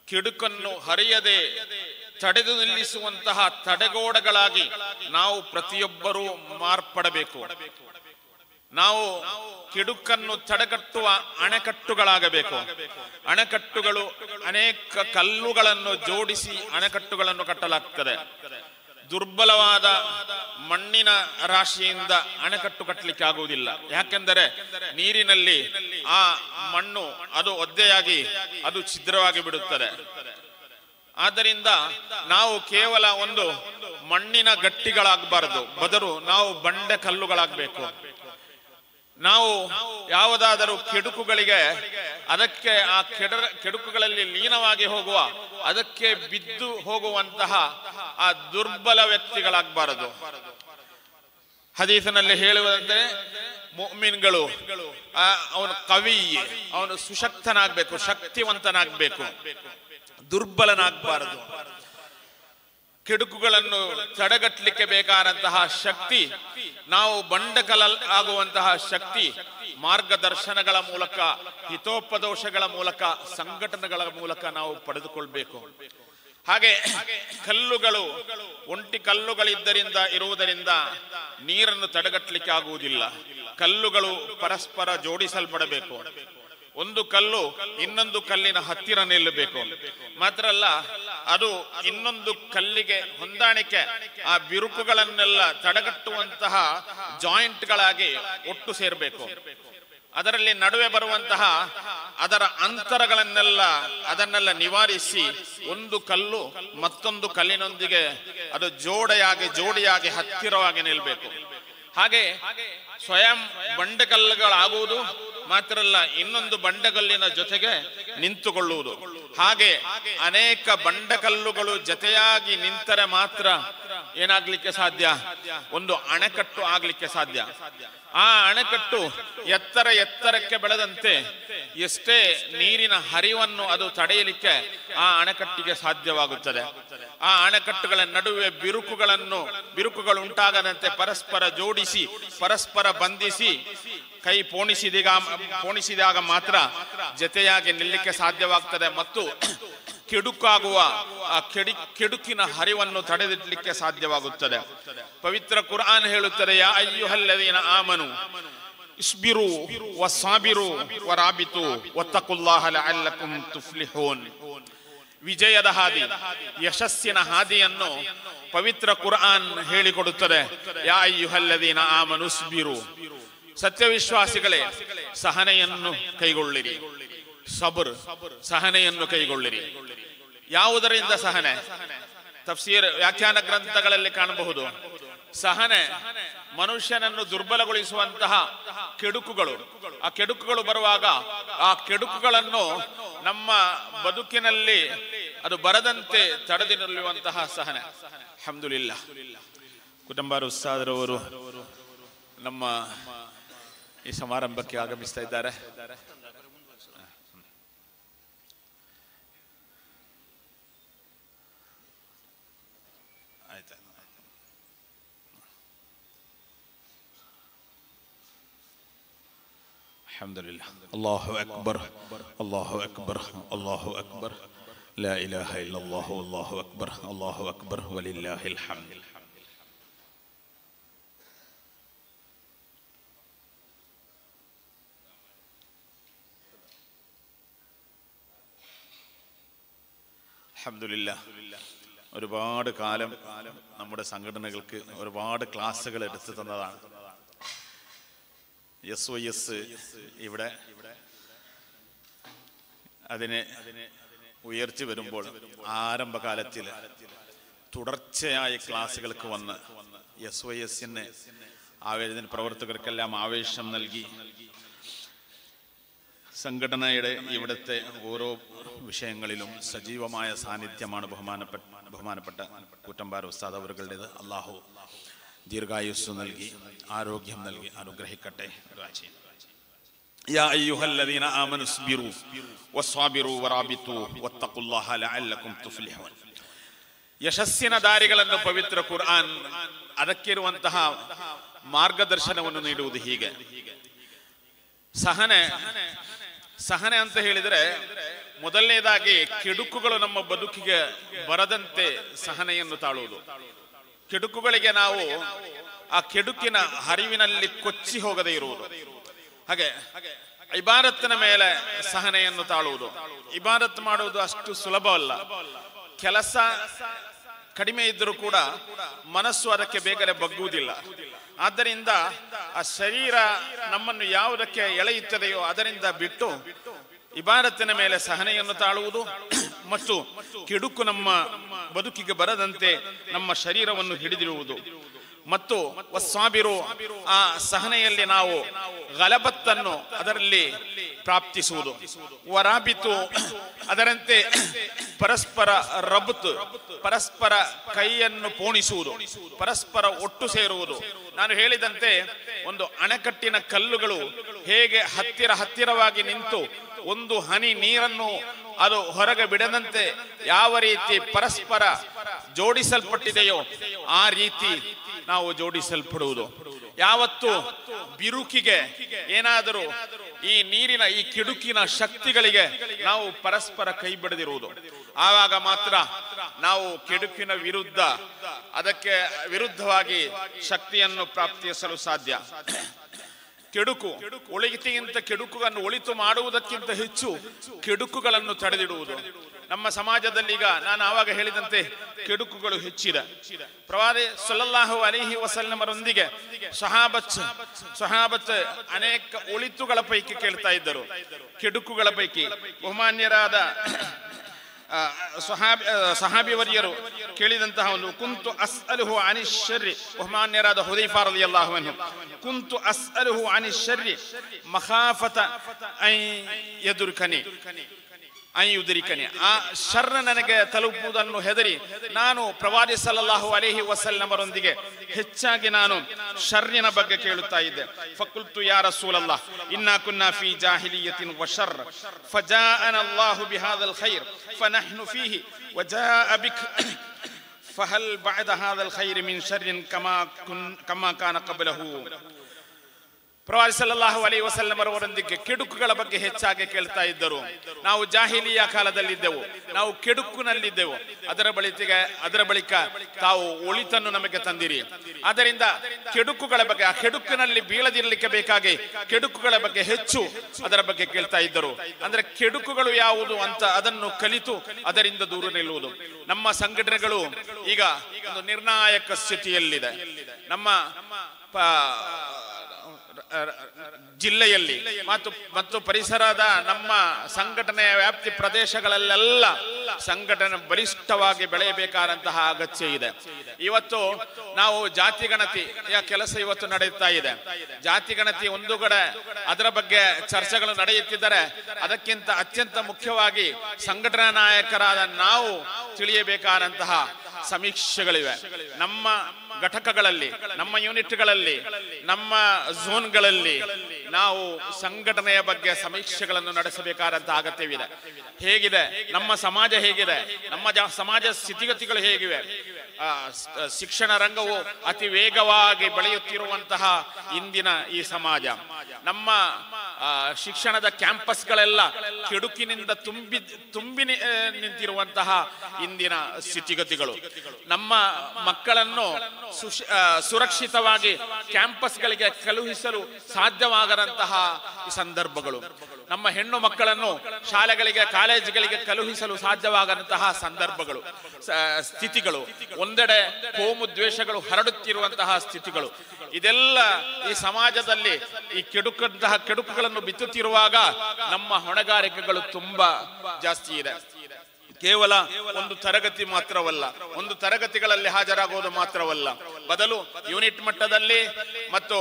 ಕೆಡುಕನ್ನು ಹರಿಯದೆ ತಡೆದು ನಿಲ್ಲಿಸುವಂತಹ ತಡೆಗೋಡೆಗಳಾಗಿ ನಾವು ಪ್ರತಿಯೊಬ್ಬರೂ ಮಾರ್ಪಡಬೇಕು. ನಾವು ಕೆಡುಕನ್ನು ತಡೆಗಟ್ಟುವ ಅಣೆಕಟ್ಟುಗಳಾಗಬೇಕು. ಅಣೆಕಟ್ಟುಗಳು, ಅನೇಕ ಕಲ್ಲುಗಳನ್ನು ಜೋಡಿಸಿ ಅಣೆಕಟ್ಟುಗಳನ್ನು ಕಟ್ಟಲಾಗ್ತದೆ. ದುರ್ಬಲವಾದ ಮಣ್ಣಿನ ರಾಶಿಯಿಂದ ಅಣೆಕಟ್ಟು ಕಟ್ಟಲಿಕ್ಕೆ ಆಗುವುದಿಲ್ಲ. ಯಾಕೆಂದರೆ ನೀರಿನಲ್ಲಿ ಆ ಮಣ್ಣು ಅದು ಒದ್ದೆಯಾಗಿ ಅದು ಛಿದ್ರವಾಗಿ ಬಿಡುತ್ತದೆ. ಆದ್ದರಿಂದ ನಾವು ಕೇವಲ ಒಂದು ಮಣ್ಣಿನ ಗಟ್ಟಿಗಳಾಗಬಾರದು, ಬದಲು ನಾವು ಬಂಡೆ ಕಲ್ಲುಗಳಾಗಬೇಕು. ನಾವು ಯಾವುದಾದರೂ ಕೆಡುಕುಗಳಿಗೆ, ಅದಕ್ಕೆ ಆ ಕೆಡುಕುಗಳಲ್ಲಿ ಲೀನವಾಗಿ ಹೋಗುವ, ಅದಕ್ಕೆ ಬಿದ್ದು ಹೋಗುವಂತಹ ಆ ದುರ್ಬಲ ವ್ಯಕ್ತಿಗಳಾಗಬಾರದು. ಹದೀಸಿನಲ್ಲಿ ಹೇಳುವಂತೆ ಮುಅ್ಮಿನ್ಗಳು ಅವನು ಕವಿ, ಅವನು ಸುಶಕ್ತನಾಗಬೇಕು, ಶಕ್ತಿವಂತನಾಗಬೇಕು, ದುರ್ಬಲನಾಗಬಾರದು. ಕೆಡುಕುಗಳನ್ನು ತಡೆಗಟ್ಟಲಿಕ್ಕೆ ಬೇಕಾದಂತಹ ಶಕ್ತಿ, ನಾವು ಬಂಡಕಲಾಗುವಂತಹ ಶಕ್ತಿ ಮಾರ್ಗದರ್ಶನಗಳ ಮೂಲಕ, ಹಿತೋಪದೋಷಗಳ ಮೂಲಕ, ಸಂಘಟನೆಗಳ ಮೂಲಕ ನಾವು ಪಡೆದುಕೊಳ್ಬೇಕು. ಹಾಗೆ ಕಲ್ಲುಗಳು, ಒಂಟಿ ಇರುವುದರಿಂದ ನೀರನ್ನು ತಡೆಗಟ್ಟಲಿಕ್ಕೆ ಆಗುವುದಿಲ್ಲ. ಕಲ್ಲುಗಳು ಪರಸ್ಪರ ಜೋಡಿಸಲ್ಪಡಬೇಕು. ಒಂದು ಕಲ್ಲು ಇನ್ನೊಂದು ಕಲ್ಲಿನ ಹತ್ತಿರ ನಿಲ್ಲಬೇಕು. ಮಾತ್ರ ಅಲ್ಲ, ಅದು ಇನ್ನೊಂದು ಕಲ್ಲಿಗೆ ಹೊಂದಾಣಿಕೆ, ಆ ಬಿರುಕುಗಳನ್ನೆಲ್ಲ ತಡೆಗಟ್ಟುವಂತಹ ಜಾಯಿಂಟ್ಗಳಾಗಿ ಒಟ್ಟು ಸೇರಬೇಕು. ಅದರಲ್ಲಿ ನಡುವೆ ಬರುವಂತಹ ಅದರ ಅದನ್ನೆಲ್ಲ ನಿವಾರಿಸಿ ಒಂದು ಕಲ್ಲು ಮತ್ತೊಂದು ಕಲ್ಲಿನೊಂದಿಗೆ ಅದು ಜೋಡಿಯಾಗಿ ಹತ್ತಿರವಾಗಿ ನಿಲ್ಲಬೇಕು. ಹಾಗೆ ಸ್ವಯಂ ಬಂಡೆಕಲ್ಲುಗಳಾಗುವುದು ಮಾತ್ರ ಅಲ್ಲ, ಇನ್ನೊಂದು ಬಂಡೆಕಲ್ಲಿನ ಜೊತೆಗೆ ನಿಂತುಕೊಳ್ಳುವುದು. ಹಾಗೆ ಅನೇಕ ಬಂಡೆಕಲ್ಲುಗಳು ಜೊತೆಯಾಗಿ ನಿಂತರೆ ಮಾತ್ರ ಏನಾಗ್ಲಿಕ್ಕೆ ಸಾಧ್ಯ? ಒಂದು ಅಣೆಕಟ್ಟು ಆಗ್ಲಿಕ್ಕೆ ಸಾಧ್ಯ. ಆ ಅಣೆಕಟ್ಟು ಎತ್ತರಕ್ಕೆ ಬೆಳೆದಂತೆ ಎಷ್ಟೇ ನೀರಿನ ಹರಿವನ್ನು ಅದು ತಡೆಯಲಿಕ್ಕೆ ಆ ಅಣೆಕಟ್ಟಿಗೆ ಸಾಧ್ಯವಾಗುತ್ತದೆ. ಆ ಅಣೆಕಟ್ಟುಗಳ ನಡುವೆ ಬಿರುಕುಗಳು ಉಂಟಾಗದಂತೆ ಪರಸ್ಪರ ಜೋಡಿಸಿ, ಪರಸ್ಪರ ಬಂಧಿಸಿ, ಕೈ ಪೋಣಿಸಿದಾಗ ಮಾತ್ರ ಜೊತೆಯಾಗಿ ನಿಲ್ಲಕ್ಕೆ ಸಾಧ್ಯವಾಗ್ತದೆ ಮತ್ತು ಕೆಡುಕಾಗುವ ಆ ಕೆಡುಕಿನ ಹರಿವನ್ನು ತಡೆದಿಡ್ಲಿಕ್ಕೆ ಸಾಧ್ಯವಾಗುತ್ತದೆ. ಪವಿತ್ರ ಕುರ್ಆನ್ ಹೇಳುತ್ತದೆ, ಯಾ ಅಯ್ಯುಹಲ್ಲದೀನ ಆಮನು ಇಸ್ಬಿರು ವಸಾಬಿರು ವರಾಬಿತು ವತ್ತಕುಲ್ಲಾಹ ಲಅಲ್ಲಕುಂ ತುಫ್ಲಿಹೂನ್. ವಿಜಯದ ಹಾದಿ, ಯಶಸ್ಸಿನ ಹಾದಿಯನ್ನು ಪವಿತ್ರ ಕುರ್ಆನ್ ಹೇಳಿಕೊಡುತ್ತದೆ. ಯಾ ಅಯ್ಯುಹಲ್ಲದೀನ ಆಮನು ಇಸ್ಬಿರು, ಸತ್ಯವಿಶ್ವಾಸಿಗಳೇ ಸಹನೆಯನ್ನು ಕೈಗೊಳ್ಳಿರಿ. ಸಬರ್, ಸಹನೆಯನ್ನು ಕೈಗೊಳ್ಳಿರಿ. ಯಾವುದರಿಂದ ಸಹನೆ? ತಫ್ಸೀರ್ ವ್ಯಾಖ್ಯಾನ ಗ್ರಂಥಗಳಲ್ಲಿ ಕಾಣಬಹುದು. ಸಹನೆ ಮನುಷ್ಯನನ್ನು ದುರ್ಬಲಗೊಳಿಸುವಂತಹ ಕೆಡುಕುಗಳು. ಆ ಕೆಡುಕುಗಳು ಬರುವಾಗ ಆ ಕೆಡುಕುಗಳನ್ನು ನಮ್ಮ ಬದುಕಿನಲ್ಲಿ ಅದು ಬರದಂತೆ ತಡೆದು ನಿಲ್ಲುವಂತಹ ಸಹನೆ. ಅಲ್ಹಮ್ದುಲಿಲ್ಲಾಹ್, ಕುಟುಂಬಾರ ಉಸ್ತಾದರವರು ನಮ್ಮ ಈ ಸಮಾರಂಭಕ್ಕೆ ಆಗಮಿಸ್ತಾ ಇದ್ದಾರೆ. ಅಲ್ಹಮ್ದುಲಿಲ್ಲಾಹ್. ಅಲ್ಲಾಹು ಅಕ್ಬರ್, ಅಲ್ಲಾಹು ಅಕ್ಬರ್, ಅಲ್ಲಾಹು ಅಕ್ಬರ್, ಲಾ ಇಲಾಹ ಇಲ್ಲಲ್ಲಾಹು, ಅಲ್ಲಾಹು ಅಕ್ಬರ್, ಅಲ್ಲಾಹು ಅಕ್ಬರ್, ವಲಿಲ್ಲಾಹಿಲ್ ಹಮ್ದ್. അൽഹംദുലില്ലാഹ്, ഒരുപാട് കാലം നമ്മുടെ സംഘടനകൾക്ക് ഒരുപാട് ക്ലാസ്സുകൾ എടുത്തു തന്നതാണ്. SYS ഇവിടെ അതിനെ ഉയർത്തി വരുമ്പോൾ ആരംഭകാലത്തിൽ തുടർച്ചയായ ക്ലാസ്സുകൾക്ക് വന്ന് SYSന് ആവേശത്തിന് പ്രവർത്തകർക്കെല്ലാം ആവേശം നൽകി സംഘടനയുടെ ഇവിടുത്തെ ഓരോ വിഷയങ്ങളിലും സജീവമായ സാന്നിധ്യമാണ് ബഹുമാനപ്പെട്ട കൂറ്റമ്പാറ ഉസ്താദ് അവരുടേത്. അല്ലാഹു ദീർഘായുസ്സു നൽകി ആരോഗ്യം നൽകി അനുഗ്രഹിക്കട്ടെ. യാ അയ്യുഹല്ലദീന ആമനു ഇസ്ബിറു വസ്വാബിറു വറാബിതു വത്തഖുല്ലാഹ ലഅല്ലകും തുഫ്ലിഹൂൻ. ಯಶಸ್ಸಿನ ದಾರಿಗಳನ್ನು ಪವಿತ್ರ ಕುರ್ಆನ್ ಅದಕ್ಕಿರುವಂತಹ ಮಾರ್ಗದರ್ಶನವನ್ನು ನೀಡುವುದು ಹೀಗೆ. ಸಹನೆ ಅಂತ ಹೇಳಿದ್ರೆ ಮೊದಲನೇದಾಗಿ ಕೆಡುಕುಗಳು ನಮ್ಮ ಬದುಕಿಗೆ ಬರದಂತೆ ಸಹನೆಯನ್ನು ತಾಳುವುದು. ಕೆಡುಕುಗಳಿಗೆ ನಾವು ಆ ಕೆಡುಕಿನ ಹರಿವಿನಲ್ಲಿ ಕೊಚ್ಚಿ ಹೋಗದೇ ಇರುವುದು. ಹಾಗೆ ಇಬಾದತ್ತಿನ ಮೇಲೆ ಸಹನೆಯನ್ನು ತಾಳುವುದು. ಇಬಾದತ್ ಮಾಡುವುದು ಅಷ್ಟು ಸುಲಭವಲ್ಲ. ಕೆಲಸ ಕಡಿಮೆ ಇದ್ದರೂ ಕೂಡ ಮನಸ್ಸು ಅದಕ್ಕೆ ಬೇಗನೆ ಬಗ್ಗುವುದಿಲ್ಲ. ಆದ್ದರಿಂದ ಆ ಶರೀರ ನಮ್ಮನ್ನು ಯಾವುದಕ್ಕೆ ಎಳೆಯುತ್ತದೆಯೋ ಅದರಿಂದ ಬಿಟ್ಟು ಇಬಾದತ್ತಿನ ಮೇಲೆ ಸಹನೆಯನ್ನು ತಾಳುವುದು ಮತ್ತು ಕೆಡುಕು ನಮ್ಮ ಬದುಕಿಗೆ ಬರದಂತೆ ನಮ್ಮ ಶರೀರವನ್ನು ಹಿಡಿದಿರುವುದು ಮತ್ತು ವಸ್ಸಾಬಿರು, ಆ ಸಹನೆಯಲ್ಲಿ ನಾವು ಗಲಬತ್ತನ್ನು ಅದರಲ್ಲಿ ಪ್ರಾಪ್ತಿಸುವುದು. ವರಾಬಿತು, ಅದರಂತೆ ಪರಸ್ಪರ ರಬ್ತ್, ಪರಸ್ಪರ ಕೈಯನ್ನು ಪೋಣಿಸುವುದು, ಪರಸ್ಪರ ಒಟ್ಟು ಸೇರುವುದು. ನಾನು ಹೇಳಿದಂತೆ ಒಂದು ಅಣೆಕಟ್ಟಿನ ಕಲ್ಲುಗಳು ಹೇಗೆ ಹತ್ತಿರವಾಗಿ ನಿಂತು ಒಂದು ಹನಿ ನೀರನ್ನು ಅದು ಹೊರಗೆ ಬಿಡದಂತೆ ಯಾವ ರೀತಿ ಪರಸ್ಪರ ಜೋಡಿಸಲ್ಪಟ್ಟಿದೆಯೋ ಆ ರೀತಿ ನಾವು ಜೋಡಿಸಲ್ಪಡುವುದು. ಯಾವತ್ತು ಬಿರುಕಿಗೆ ಏನಾದರೂ ಈ ನೀರಿನ ಈ ಕಿಡುಕಿನ ಶಕ್ತಿಗಳಿಗೆ ನಾವು ಪರಸ್ಪರ ಕೈ ಬಿಡದಿರುವುದು, ಆವಾಗ ಮಾತ್ರ ನಾವು ಕೆಡುಕಿನ ವಿರುದ್ಧ ಅದಕ್ಕೆ ವಿರುದ್ಧವಾಗಿ ಶಕ್ತಿಯನ್ನು ಪ್ರಾಪ್ತಿಸಲು ಸಾಧ್ಯ. ಕೆಡುಕು ಒಳಿತಿಗಿಂತ ಕೆಡುಕುಗಳನ್ನು ಒಳಿತು ಮಾಡುವುದಕ್ಕಿಂತ ಹೆಚ್ಚು ಕೆಡುಕುಗಳನ್ನು ತಡೆದಿಡುವುದು. ನಮ್ಮ ಸಮಾಜದಲ್ಲೀಗ ನಾನು ಆವಾಗ ಹೇಳಿದಂತೆ ಕೆಡುಕುಗಳು ಹೆಚ್ಚಿದೆ. ಪ್ರವಾದಿ ಸಲ್ಲಲ್ಲಾಹು ಅಲೈಹಿ ವಸಲ್ಲಮರೊಂದಿಗೆ ಸಹಾಬತ್ ಅನೇಕ ಒಳಿತುಗಳ ಪೈಕಿ ಕೇಳ್ತಾ ಇದ್ದರು. ಕೆಡುಕುಗಳ ಪೈಕಿ ಬಹುಮಾನ್ಯರಾದ ಸಹಾಬಿವರಿಯರು ಕೇಳಿದಂತಹ ಒಂದು ಕುಂತು ಅಸ್ಅಲುಹು ಅನಿಶ್ ಶರ್ರಿ, ಬಹುಮಾನ್ಯರಾದ ಹುದೈಫಾ ರಲಿಯಲ್ಲಾಹು ಅನ್ಹು, ಕುಂತು ಅಸ್ಅಲುಹು ಅನಿಶ್ ಶರ್ರಿ ಮಖಾಫತ ಅನ್ ಯುದ್ರಿಕನಿ, ಆ ಶರ್ರ ನನಗೆ ತಲುಪುವುದನ್ನು ಹೆದರಿ ನಾನು ಪ್ರವಾದಿ ಸಲ್ಲಲ್ಲಾಹು ಅಲೈಹಿ ವಸಲ್ಲಮರೊಂದಿಗೆ ಹೆಚ್ಚಾಗಿ ನಾನು ಶರ್ರಿನ ಬಗ್ಗೆ ಕೇಳುತ್ತಾ ಇದ್ದೆ. ಫಕುಲ್ತು ಯಾ ರಸೂಲಲ್ಲಾಹ್ ಇನ್ನಾ ಕುನ್ನಾ ಫೀ ಜಾಹಿಲಿಯತಿನ್ ವ ಶರ್ರ್ ಫಜಾಅನ ಅಲ್ಲಾಹು ಬಿಹಾದಲ್ ಖೈರ್ ಫನಹ್ನು ಫೀಹಿ ವಜಾಅ ಬಿಕ್ ಫಹಲ್ ಬಅದ ಹಾದಲ್ ಖೈರ್ ಮಿನ್ ಶರ್ರಿನ್ ಕಮಾ ಕಾನ क़ब्लहु. ಪ್ರವಾದಿ ಸಲ್ಲಲ್ಲಾಹು ಅಲೈಹಿ ವಸಲ್ಲಮರವರೊಂದಿಗೆ ಕೆಡುಕುಗಳ ಬಗ್ಗೆ ಹೆಚ್ಚಾಗಿ ಕೇಳ್ತಾ ಇದ್ದರು. ನಾವು ಜಾಹಿಲಿಯಾ ಕಾಲದಲ್ಲಿದ್ದೆವು, ನಾವು ಕೆಡುಕುನಲ್ಲಿದ್ದೆವು. ಅದರ ಬಳಿಕ ತಾವು ಒಳಿತನ್ನು ನಮಗೆ ತಂದಿರಿ. ಆದ್ದರಿಂದ ಕೆಡುಕುಗಳ ಬಗ್ಗೆ, ಆ ಕೆಡುಕಿನಲ್ಲಿ ಬೀಳದಿರಲಿಕ್ಕೆ ಬೇಕಾಗಿ ಕೆಡುಕುಗಳ ಬಗ್ಗೆ ಹೆಚ್ಚು ಅದರ ಬಗ್ಗೆ ಕೇಳ್ತಾ ಇದ್ದರು. ಅಂದ್ರೆ ಕೆಡುಕುಗಳು ಯಾವುದು ಅಂತ ಅದನ್ನು ಕಲಿತು ಅದರಿಂದ ದೂರ ನಿಲ್ಲುವುದು. ನಮ್ಮ ಸಂಘಟನೆಗಳು ಈಗ ಒಂದು ನಿರ್ಣಾಯಕ ಸ್ಥಿತಿಯಲ್ಲಿದೆ. ನಮ್ಮ ಜಿಲ್ಲೆಯಲ್ಲಿ ಮತ್ತು ಪರಿಸರದ ನಮ್ಮ ಸಂಘಟನೆಯ ವ್ಯಾಪ್ತಿ ಪ್ರದೇಶಗಳಲ್ಲೆಲ್ಲ ಸಂಘಟನೆ ಬಲಿಷ್ಠವಾಗಿ ಬೆಳೆಯಬೇಕಾದಂತಹ ಅಗತ್ಯ ಇದೆ. ಇವತ್ತು ನಾವು ಜಾತಿಗಣತಿಯ ಕೆಲಸ ಇವತ್ತು ನಡೆಯುತ್ತಾ ಇದೆ. ಜಾತಿಗಣತಿ ಒಂದು ಕಡೆ ಅದರ ಬಗ್ಗೆ ಚರ್ಚೆಗಳು ನಡೆಯುತ್ತಿದ್ದರೆ, ಅದಕ್ಕಿಂತ ಅತ್ಯಂತ ಮುಖ್ಯವಾಗಿ ಸಂಘಟನಾ ನಾಯಕರಾದ ನಾವು ತಿಳಿಯಬೇಕಾದಂತಹ ಸಮೀಕ್ಷೆಗಳಿವೆ. ನಮ್ಮ ಘಟಕಗಳಲ್ಲಿ, ನಮ್ಮ ಯೂನಿಟ್ಗಳಲ್ಲಿ, ನಮ್ಮ ಝೋನ್ಗಳಲ್ಲಿ ನಾವು ಸಂಘಟನೆಯ ಬಗ್ಗೆ ಸಮೀಕ್ಷೆಗಳನ್ನು ನಡೆಸಬೇಕಾದಂತಹ ಅಗತ್ಯವಿದೆ. ಹೇಗಿದೆ ನಮ್ಮ ಸಮಾಜ, ಹೇಗಿದೆ ನಮ್ಮ ಸಮಾಜ ಸ್ಥಿತಿಗತಿಗಳು ಹೇಗಿವೆ, ಶಿಕ್ಷಣ ರಂಗವು ಅತಿ ವೇಗವಾಗಿ ಬೆಳೆಯುತ್ತಿರುವಂತಹ ಇಂದಿನ ಈ ಸಮಾಜ, ನಮ್ಮ ಶಿಕ್ಷಣದ ಕ್ಯಾಂಪಸ್ಗಳೆಲ್ಲ ಕೆಡುಕಿನಿಂದ ತುಂಬಿ ನಿಂತಿರುವಂತಹ ಇಂದಿನ ಸ್ಥಿತಿಗತಿಗಳು, ನಮ್ಮ ಮಕ್ಕಳನ್ನು ಸುರಕ್ಷಿತವಾಗಿ ಕ್ಯಾಂಪಸ್ಗಳಿಗೆ ಕಳುಹಿಸಲು ಸಾಧ್ಯವಾಗದಂತಹ ಈ ಸಂದರ್ಭಗಳು, ನಮ್ಮ ಹೆಣ್ಣು ಮಕ್ಕಳನ್ನು ಶಾಲೆಗಳಿಗೆ ಕಾಲೇಜುಗಳಿಗೆ ಕಳುಹಿಸಲು ಸಾಧ್ಯವಾಗದಂತಹ ಸಂದರ್ಭಗಳು, ಸ್ಥಿತಿಗಳು, ಒಂದೆಡೆ ಕೋಮು ದ್ವೇಷಗಳು ಹರಡುತ್ತಿರುವಂತಹ ಸ್ಥಿತಿಗಳು, ಇದೆಲ್ಲ ಈ ಸಮಾಜದಲ್ಲಿ ಈ ಕೆಡುಕುಗಳನ್ನು ಬಿತ್ತುತ್ತಿರುವಾಗ ನಮ್ಮ ಹೊಣೆಗಾರಿಕೆಗಳು ತುಂಬಾ ಜಾಸ್ತಿ ಇದೆ. ಕೇವಲ ಒಂದು ತರಗತಿ ಮಾತ್ರವಲ್ಲ, ಒಂದು ತರಗತಿಗಳಲ್ಲಿ ಹಾಜರಾಗುವುದು ಮಾತ್ರವಲ್ಲ, ಬದಲು ಯೂನಿಟ್ ಮಟ್ಟದಲ್ಲಿ ಮತ್ತು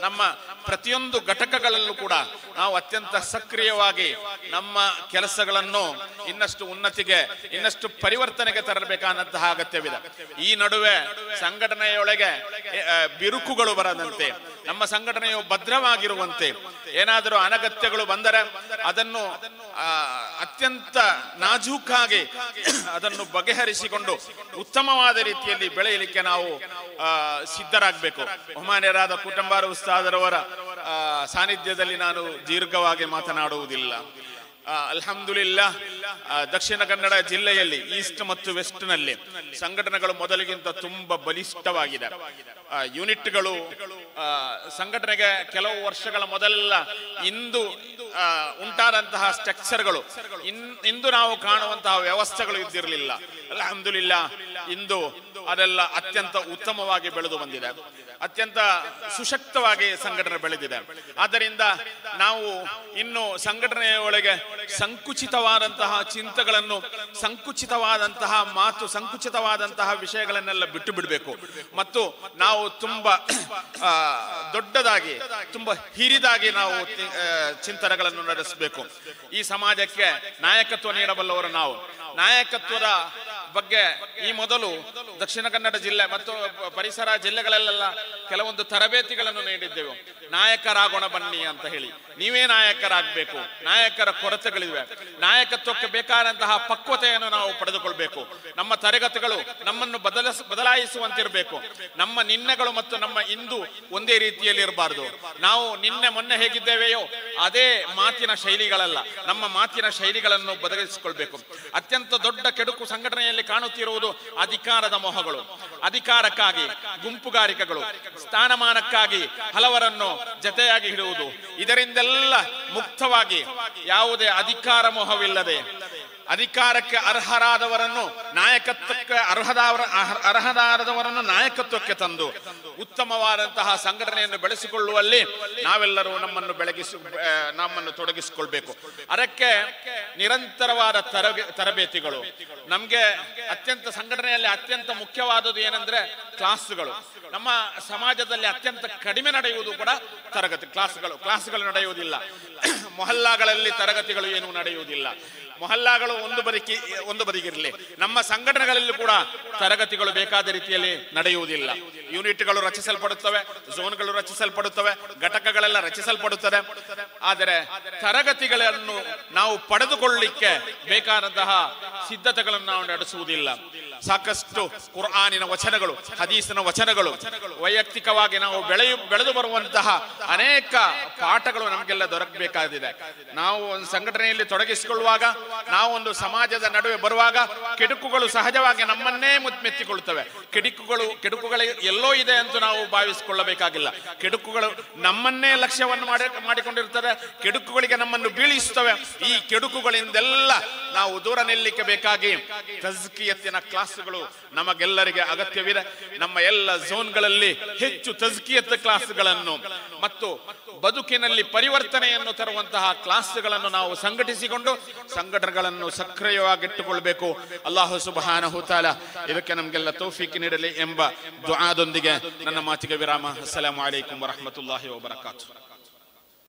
ನಮ್ಮ ಪ್ರತಿಯೊಂದು ಘಟಕಗಳಲ್ಲೂ ಕೂಡ ನಾವು ಅತ್ಯಂತ ಸಕ್ರಿಯವಾಗಿ ನಮ್ಮ ಕೆಲಸಗಳನ್ನು ಇನ್ನಷ್ಟು ಉನ್ನತಿಗೆ, ಇನ್ನಷ್ಟು ಪರಿವರ್ತನೆಗೆ ತರಬೇಕಾದಂತಹ ಅಗತ್ಯವಿದೆ. ಈ ನಡುವೆ ಸಂಘಟನೆಯೊಳಗೆ ಬಿರುಕುಗಳು ಬರದಂತೆ, ನಮ್ಮ ಸಂಘಟನೆಯು ಭದ್ರವಾಗಿರುವಂತೆ, ಏನಾದರೂ ಅನಗತ್ಯಗಳು ಬಂದರೆ ಅದನ್ನು ಅತ್ಯಂತ ನಾಜೂಕಾಗಿ ಅದನ್ನು ಬಗೆಹರಿಸಿಕೊಂಡು ಉತ್ತಮವಾದ ರೀತಿಯಲ್ಲಿ ಬೆಳೆಯಲಿಕ್ಕೆ ನಾವು ಸಿದ್ಧರಾಗಬೇಕು. ಬಹುಮಾನ್ಯರಾದ ಕುಟುಂಬಾರ ಉಸ್ತಾದರವರ ಸಾನ್ನಿಧ್ಯದಲ್ಲಿ ನಾನು ದೀರ್ಘವಾಗಿ ಮಾತನಾಡುವುದಿಲ್ಲ. ಅಲ್ಹಮ್ದುಲಿಲ್ಲಾ, ದಕ್ಷಿಣ ಕನ್ನಡ ಜಿಲ್ಲೆಯಲ್ಲಿ ಈಸ್ಟ್ ಮತ್ತು ವೆಸ್ಟ್ ನಲ್ಲಿ ಸಂಘಟನೆಗಳು ಮೊದಲಿಗಿಂತ ತುಂಬಾ ಬಲಿಷ್ಠವಾಗಿದೆ. ಯೂನಿಟ್ಗಳು ಸಂಘಟನೆಗೆ ಕೆಲವು ವರ್ಷಗಳ ಮೊದಲೆಲ್ಲ ಇಂದು ಉಂಟಾದಂತಹ ಸ್ಟ್ರಕ್ಚರ್ಗಳು, ಇಂದು ನಾವು ಕಾಣುವಂತಹ ವ್ಯವಸ್ಥೆಗಳು ಇದ್ದಿರಲಿಲ್ಲ. ಅಲ್ಹಮ್ದುಲಿಲ್ಲಾ, ಇಂದು ಅದೆಲ್ಲ ಅತ್ಯಂತ ಉತ್ತಮವಾಗಿ ಬೆಳೆದು ಬಂದಿದೆ, ಅತ್ಯಂತ ಸುಶಕ್ತವಾಗಿ ಸಂಘಟನೆ ಬೆಳೆದಿದೆ. ಆದ್ದರಿಂದ ನಾವು ಇನ್ನು ಸಂಘಟನೆಯ ಒಳಗೆ ಸಂಕುಚಿತವಾದಂತಹ ಚಿಂತನೆಗಳನ್ನು, ಸಂಕುಚಿತವಾದಂತಹ ಮಾತು, ಸಂಕುಚಿತವಾದಂತಹ ವಿಷಯಗಳನ್ನೆಲ್ಲ ಬಿಟ್ಟು ಬಿಡಬೇಕು ಮತ್ತು ನಾವು ತುಂಬಾ ದೊಡ್ಡದಾಗಿ, ತುಂಬಾ ಹಿರಿದಾಗಿ ನಾವು ಚಿಂತನೆಗಳನ್ನು ನಡೆಸಬೇಕು. ಈ ಸಮಾಜಕ್ಕೆ ನಾಯಕತ್ವ ನೀಡಬಲ್ಲವರು ನಾವು. ನಾಯಕತ್ವದ ಬಗ್ಗೆ ಈ ಮೊದಲು ದಕ್ಷಿಣ ಕನ್ನಡ ಜಿಲ್ಲೆ ಮತ್ತು ಪರಿಸರ ಜಿಲ್ಲೆಗಳಲ್ಲೆಲ್ಲ ಕೆಲವೊಂದು ತರಬೇತಿಗಳನ್ನು ನೀಡಿದ್ದೆವು. ನಾಯಕರಾಗೋಣ ಬನ್ನಿ ಅಂತ ಹೇಳಿ. ನೀವೇ ನಾಯಕರಾಗಬೇಕು, ನಾಯಕರ ಕೊರತೆಗಳಿವೆ, ನಾಯಕತ್ವಕ್ಕೆ ಬೇಕಾದಂತಹ ಪಕ್ವತೆಯನ್ನು ನಾವು ಪಡೆದುಕೊಳ್ಬೇಕು. ನಮ್ಮ ತರಗತಿಗಳು ನಮ್ಮನ್ನು ಬದಲಾಯಿಸುವಂತಿರಬೇಕು. ನಮ್ಮ ನಿನ್ನೆಗಳು ಮತ್ತು ನಮ್ಮ ಇಂದು ಒಂದೇ ರೀತಿಯಲ್ಲಿ ಇರಬಾರದು. ನಾವು ನಿನ್ನೆ ಮೊನ್ನೆ ಹೇಗಿದ್ದೇವೆಯೋ ಅದೇ ಮಾತಿನ ಶೈಲಿಗಳಲ್ಲ, ನಮ್ಮ ಮಾತಿನ ಶೈಲಿಗಳನ್ನು ಬದಲಿಸಿಕೊಳ್ಬೇಕು. ಅತ್ಯಂತ ದೊಡ್ಡ ಕೆಡುಕು ಸಂಘಟನೆಯಲ್ಲಿ ಕಾಣುತ್ತಿರುವುದು ಅಧಿಕಾರದ ಮೋಹಗಳು, ಅಧಿಕಾರಕ್ಕಾಗಿ ಗುಂಪುಗಾರಿಕೆಗಳು, ಸ್ಥಾನಮಾನಕ್ಕಾಗಿ ಹಲವರನ್ನು ಜತೆಯಾಗಿ ಇಡುವುದು. ಇದರಿಂದೆಲ್ಲ ಮುಕ್ತವಾಗಿ ಯಾವುದೇ ಅಧಿಕಾರ ಮೋಹವಿಲ್ಲದೆ ಅಧಿಕಾರಕ್ಕೆ ಅರ್ಹರಾದವರನ್ನು ನಾಯಕತ್ವಕ್ಕೆ ಅರ್ಹರಾದವರನ್ನು ನಾಯಕತ್ವಕ್ಕೆ ತಂದು ಉತ್ತಮವಾದಂತಹ ಸಂಘಟನೆಯನ್ನು ಬೆಳೆಸಿಕೊಳ್ಳುವಲ್ಲಿ ನಾವೆಲ್ಲರೂ ನಮ್ಮನ್ನು ತೊಡಗಿಸಿಕೊಳ್ಬೇಕು. ಅದಕ್ಕೆ ನಿರಂತರವಾದ ತರಬೇತಿಗಳು. ನಮಗೆ ಸಂಘಟನೆಯಲ್ಲಿ ಅತ್ಯಂತ ಮುಖ್ಯವಾದದ್ದು ಏನಂದ್ರೆ ಕ್ಲಾಸ್ಗಳು. ನಮ್ಮ ಸಮಾಜದಲ್ಲಿ ಅತ್ಯಂತ ಕಡಿಮೆ ನಡೆಯುವುದು ಕೂಡ ತರಗತಿ ಕ್ಲಾಸ್ಗಳು ನಡೆಯುವುದಿಲ್ಲ. ಮೊಹಲ್ಲಾಗಳಲ್ಲಿ ತರಗತಿಗಳು ಏನು ನಡೆಯುವುದಿಲ್ಲ. ಮೊಹಲ್ಲಾಗಳು ಒಂದು ಬದಿಗಿರಲಿ, ನಮ್ಮ ಸಂಘಟನೆಗಳಲ್ಲೂ ಕೂಡ ತರಗತಿಗಳು ಬೇಕಾದ ರೀತಿಯಲ್ಲಿ ನಡೆಯುವುದಿಲ್ಲ. ಯೂನಿಟ್ಗಳು ರಚಿಸಲ್ಪಡುತ್ತವೆ, ಝೋನ್ಗಳು ರಚಿಸಲ್ಪಡುತ್ತವೆ, ಘಟಕಗಳೆಲ್ಲ ರಚಿಸಲ್ಪಡುತ್ತದೆ. ಆದರೆ ತರಗತಿಗಳನ್ನು ನಾವು ಪಡೆದುಕೊಳ್ಳಲಿಕ್ಕೆ ಬೇಕಾದಂತಹ ಸಿದ್ಧತೆಗಳನ್ನು ನಾವು ನಡೆಸುವುದಿಲ್ಲ. ಸಾಕಷ್ಟು ಕುರ್ಆನಿನ ವಚನಗಳು, ಹದೀಸಿನ ವಚನಗಳು, ವೈಯಕ್ತಿಕವಾಗಿ ನಾವು ಬೆಳೆದು ಬರುವಂತಹ ಅನೇಕ ಪಾಠಗಳು ನಮಗೆಲ್ಲ ದೊರಕಬೇಕಾಗಿದೆ. ನಾವು ಒಂದು ಸಂಘಟನೆಯಲ್ಲಿ ತೊಡಗಿಸಿಕೊಳ್ಳುವಾಗ, ನಾವು ಒಂದು ಸಮಾಜದ ನಡುವೆ ಬರುವಾಗ ಕೆಡುಕುಗಳು ಸಹಜವಾಗಿ ನಮ್ಮನ್ನೇ ಮೆತ್ತಿಕೊಳ್ಳುತ್ತವೆ. ಕೆಡುಕುಗಳು ಎಲ್ಲೋ ಇದೆ ಅಂತ ನಾವು ಭಾವಿಸಿಕೊಳ್ಳಬೇಕಾಗಿಲ್ಲ. ಕೆಡುಕುಗಳು ನಮ್ಮನ್ನೇ ಲಕ್ಷ್ಯವನ್ನು ಮಾಡಿಕೊಂಡಿರುತ್ತದೆ. ಕೆಡುಕುಗಳಿಗೆ ನಮ್ಮನ್ನು ಬೀಳಿಸುತ್ತವೆ. ಈ ಕೆಡುಕುಗಳಿಂದೆಲ್ಲ ನಾವು ದೂರ ನಿಲ್ಲಲಿಕ್ಕೆ ಬೇಕಾಗಿ ತಜ್ಕಿಯತ್ತಿನ ಕ್ಲಾಸ್ಗಳು ನಮಗೆಲ್ಲರಿಗೆ ಅಗತ್ಯವಿದೆ. ನಮ್ಮ ಎಲ್ಲ ಝೋನ್ಗಳಲ್ಲಿ ಹೆಚ್ಚು ತಜ್ಕಿಯತ್ ಕ್ಲಾಸ್ಗಳನ್ನು ಮತ್ತು ಬದುಕಿನಲ್ಲಿ ಪರಿವರ್ತನೆಯನ್ನು ತರುವಂತಹ ಕ್ಲಾಸ್ಗಳನ್ನು ನಾವು ಸಂಘಟಿಸಿಕೊಂಡು ಸಂಘಟನೆಗಳನ್ನು ಸಕ್ರಿಯವಾಗಿಟ್ಟುಕೊಳ್ಬೇಕು. ಅಲ್ಲಾಹು ಸುಬ್ಹಾನಹು ತಆಲಾ ಇದಕ್ಕೆ ನಮಗೆಲ್ಲ ತೌಫೀಕ್ ನೀಡಲಿ ಎಂಬ ದುಆದೊಂದಿಗೆ ನನ್ನ ಮಾತಿಗೆ ವಿರಾಮ. ಅಸ್ಸಲಾಮು ಅಲೈಕುಂ ವರಹಮತುಲ್ಲಾಹಿ ವಬರಕಾತುಹು.